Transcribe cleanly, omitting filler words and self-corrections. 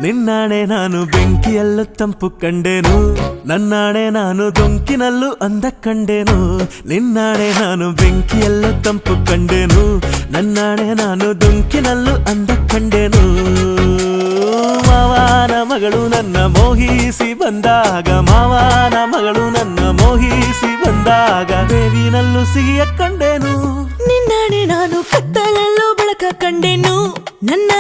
ನಿನ್ನಾಣೆ ನಾನು ಬೆಂಕಿಯಲ್ಲೂ ತಂಪು ಕಂಡೆನು, ನನ್ನಾಣೆ ನಾನು ದೊಂಕಿನಲ್ಲೂ ಅಂದ ಕಂಡೆನು. ನಿನ್ನಾಣೆ ನಾನು ಬೆಂಕಿಯಲ್ಲೂ ತಂಪು ಕಂಡೆನು, ನನ್ನಾಣೆ ನಾನು ದೊಂಕಿನಲ್ಲೂ ಅಂದ ಕಂಡೆನು. ಮಾವನ ಮಗಳು ನನ್ನ ಮೋಹಿಸಿ ಬಂದಾಗ, ಮಾವನ ಮಗಳು ನನ್ನ ಮೋಹಿಸಿ ಬಂದಾಗ, ಬೇವಿನಲ್ಲೂ ಸಿಹಿಯ ಕಂಡೆನು. ನಿನ್ನಾಣೆ ನಾನು ಕತ್ತಲಲ್ಲೂ ಬೆಳಕ ಕಂಡೆನು, ನನ್ನ